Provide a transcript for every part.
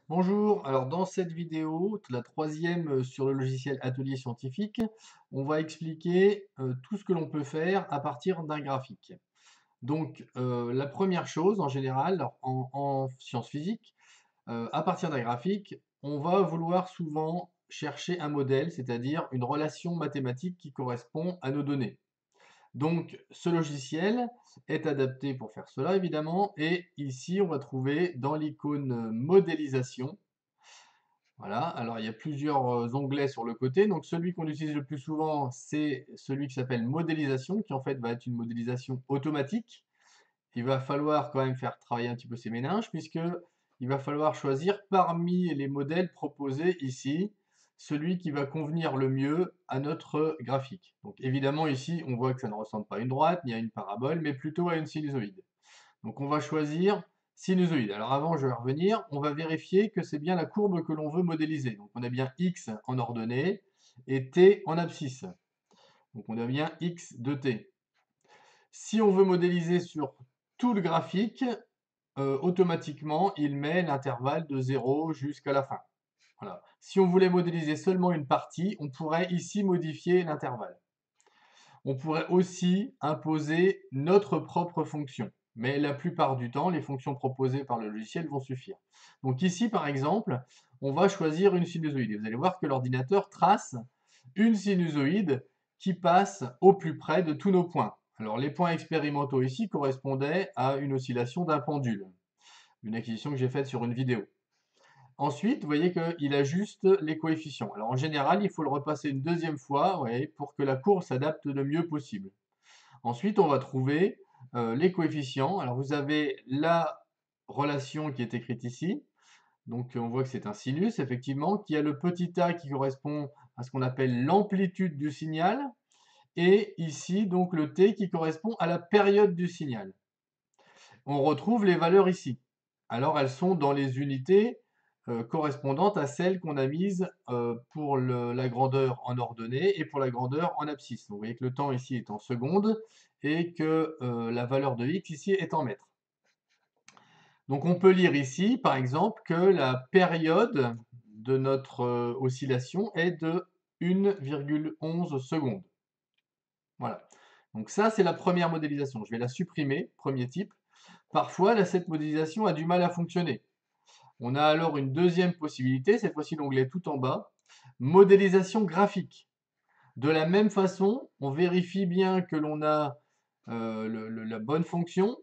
Bonjour, alors dans cette vidéo, la troisième sur le logiciel Atelier Scientifique, on va expliquer tout ce que l'on peut faire à partir d'un graphique. Donc la première chose en général, alors, en sciences physiques, à partir d'un graphique, on va vouloir souvent chercher un modèle, c'est-à-dire une relation mathématique qui correspond à nos données. Donc ce logiciel est adapté pour faire cela évidemment, et ici on va trouver dans l'icône modélisation. Voilà, alors il y a plusieurs onglets sur le côté. Donc celui qu'on utilise le plus souvent, c'est celui qui s'appelle modélisation, qui en fait va être une modélisation automatique. Il va falloir quand même faire travailler un petit peu ses méninges, puisque il va falloir choisir parmi les modèles proposés ici, celui qui va convenir le mieux à notre graphique. Donc évidemment ici, on voit que ça ne ressemble pas à une droite, ni à une parabole, mais plutôt à une sinusoïde. Donc on va choisir sinusoïde. Alors avant, je vais revenir, on va vérifier que c'est bien la courbe que l'on veut modéliser. Donc on a bien x en ordonnée et t en abscisse. Donc on a bien x de t. Si on veut modéliser sur tout le graphique, automatiquement, il met l'intervalle de 0 jusqu'à la fin. Voilà. Si on voulait modéliser seulement une partie, on pourrait ici modifier l'intervalle. On pourrait aussi imposer notre propre fonction. Mais la plupart du temps, les fonctions proposées par le logiciel vont suffire. Donc ici, par exemple, on va choisir une sinusoïde. Et vous allez voir que l'ordinateur trace une sinusoïde qui passe au plus près de tous nos points. Alors les points expérimentaux ici correspondaient à une oscillation d'un pendule, une acquisition que j'ai faite sur une vidéo. Ensuite, vous voyez qu'il ajuste les coefficients. Alors en général, il faut le repasser une deuxième fois, ouais, pour que la courbe s'adapte le mieux possible. Ensuite, on va trouver les coefficients. Alors vous avez la relation qui est écrite ici. Donc on voit que c'est un sinus, effectivement, qui a le petit a qui correspond à ce qu'on appelle l'amplitude du signal. Et ici, donc le t qui correspond à la période du signal. On retrouve les valeurs ici. Alors elles sont dans les unités correspondantes à celles qu'on a mises pour la grandeur en ordonnée et pour la grandeur en abscisse. Donc, vous voyez que le temps ici est en secondes et que la valeur de x ici est en mètres. Donc on peut lire ici, par exemple, que la période de notre oscillation est de 1,11 secondes. Voilà. Donc ça, c'est la première modélisation. Je vais la supprimer, premier type. Parfois, là, cette modélisation a du mal à fonctionner. On a alors une deuxième possibilité, cette fois-ci l'onglet tout en bas, modélisation graphique. De la même façon, on vérifie bien que l'on a la bonne fonction,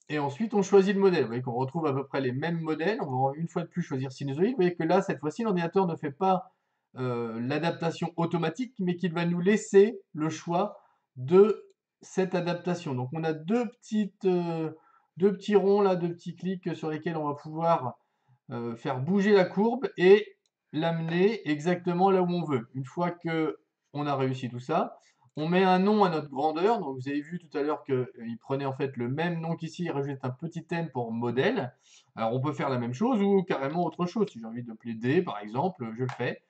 et ensuite on choisit le modèle. Vous voyez qu'on retrouve à peu près les mêmes modèles. On va une fois de plus choisir sinusoïde. Vous voyez que là, cette fois-ci, l'ordinateur ne fait pas l'adaptation automatique, mais qu'il va nous laisser le choix de cette adaptation. Donc on a deux petits ronds là, deux petits clics sur lesquels on va pouvoir faire bouger la courbe et l'amener exactement là où on veut. Une fois que on a réussi tout ça, on met un nom à notre grandeur. Donc vous avez vu tout à l'heure qu'il prenait en fait le même nom qu'ici, il rajoute un petit m pour modèle. Alors on peut faire la même chose ou carrément autre chose. Si j'ai envie de l'appeler D par exemple, je le fais.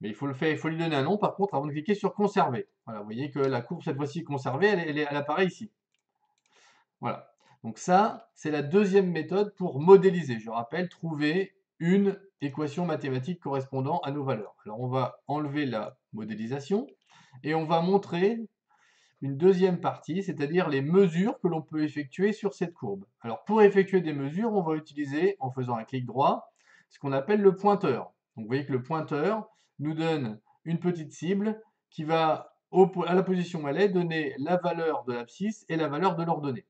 Mais il faut lui donner un nom par contre avant de cliquer sur conserver. Voilà, vous voyez que la courbe cette fois-ci est conservée, elle apparaît ici. Voilà. Donc ça, c'est la deuxième méthode pour modéliser. Je rappelle, trouver une équation mathématique correspondant à nos valeurs. Alors on va enlever la modélisation et on va montrer une deuxième partie, c'est-à-dire les mesures que l'on peut effectuer sur cette courbe. Alors pour effectuer des mesures, on va utiliser, en faisant un clic droit, ce qu'on appelle le pointeur. Donc vous voyez que le pointeur nous donne une petite cible qui va, à la position où elle est, donner la valeur de l'abscisse et la valeur de l'ordonnée.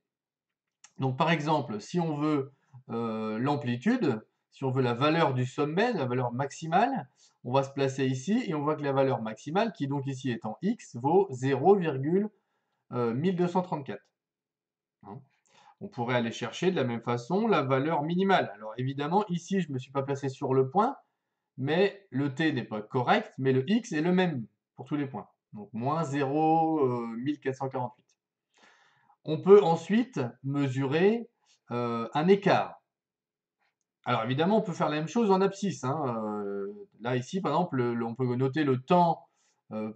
Donc par exemple, si on veut l'amplitude, si on veut la valeur du sommet, la valeur maximale, on va se placer ici et on voit que la valeur maximale, qui donc ici est en x, vaut 0,1234. Hein. On pourrait aller chercher de la même façon la valeur minimale. Alors évidemment, ici, je ne me suis pas placé sur le point, mais le t n'est pas correct, mais le x est le même pour tous les points. Donc moins 0,1448. On peut ensuite mesurer un écart. Alors évidemment, on peut faire la même chose en abscisse. Hein. Là, ici, par exemple, on peut noter le temps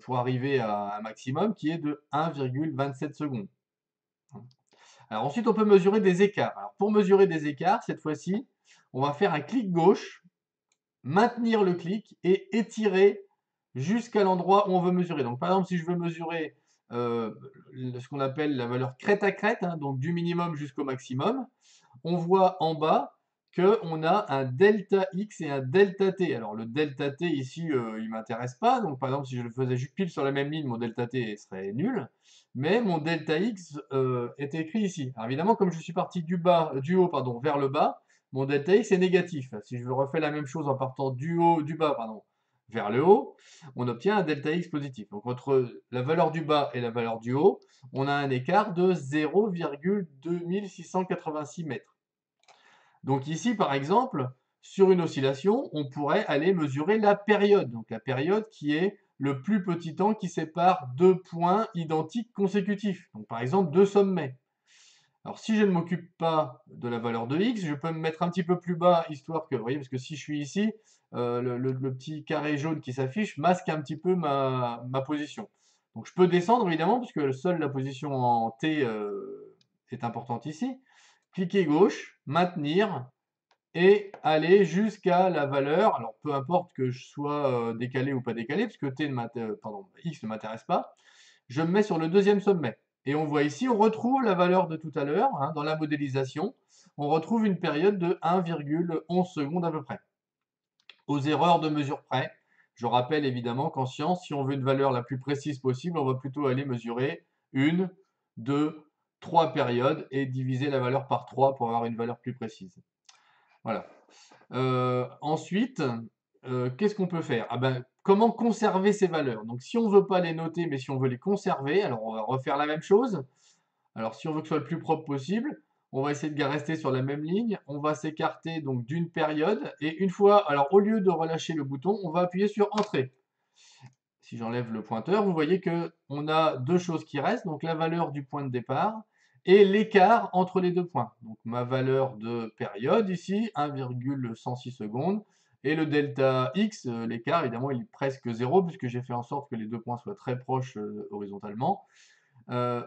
pour arriver à un maximum qui est de 1,27 secondes. Alors ensuite, on peut mesurer des écarts. Alors pour mesurer des écarts, cette fois-ci, on va faire un clic gauche maintenir le clic et étirer jusqu'à l'endroit où on veut mesurer. Donc par exemple, si je veux mesurer ce qu'on appelle la valeur crête à crête, hein, donc du minimum jusqu'au maximum, on voit en bas qu'on a un delta X et un delta T. Alors le delta T ici, il ne m'intéresse pas. Donc par exemple, si je le faisais juste pile sur la même ligne, mon delta T serait nul. Mais mon delta X est écrit ici. Alors évidemment, comme je suis parti du haut pardon, vers le bas, mon delta X est négatif. Si je refais la même chose en partant du bas pardon, vers le haut, on obtient un delta X positif. Donc entre la valeur du bas et la valeur du haut, on a un écart de 0,2686 mètres. Donc ici, par exemple, sur une oscillation, on pourrait aller mesurer la période. Donc la période qui est le plus petit temps qui sépare deux points identiques consécutifs. Donc par exemple, deux sommets. Alors si je ne m'occupe pas de la valeur de x, je peux me mettre un petit peu plus bas, histoire que, vous voyez, parce que si je suis ici, le petit carré jaune qui s'affiche masque un petit peu ma position. Donc je peux descendre évidemment, puisque seule la position en T est importante ici. Cliquez gauche, maintenir, et aller jusqu'à la valeur, alors peu importe que je sois décalé ou pas décalé, puisque X ne m'intéresse pas, je me mets sur le deuxième sommet. Et on voit ici, on retrouve la valeur de tout à l'heure, hein, dans la modélisation, on retrouve une période de 1,11 secondes à peu près. Aux erreurs de mesure près, je rappelle évidemment qu'en science, si on veut une valeur la plus précise possible, on va plutôt aller mesurer une, deux, trois périodes et diviser la valeur par 3 pour avoir une valeur plus précise. Voilà. Ensuite, qu'est-ce qu'on peut faire? Ah ben, comment conserver ces valeurs? Donc si on ne veut pas les noter, mais si on veut les conserver, alors on va refaire la même chose. Alors si on veut que ce soit le plus propre possible, on va essayer de rester sur la même ligne. On va s'écarter donc d'une période et une fois, alors au lieu de relâcher le bouton, on va appuyer sur Entrée. Si j'enlève le pointeur, vous voyez qu'on a deux choses qui restent, donc la valeur du point de départ et l'écart entre les deux points. Donc ma valeur de période ici, 1,106 secondes, et le delta x, l'écart évidemment il est presque 0 puisque j'ai fait en sorte que les deux points soient très proches horizontalement. Euh,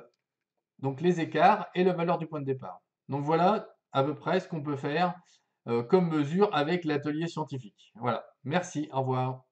donc les écarts et la valeur du point de départ. Donc voilà à peu près ce qu'on peut faire comme mesure avec l'atelier scientifique. Voilà, merci, au revoir.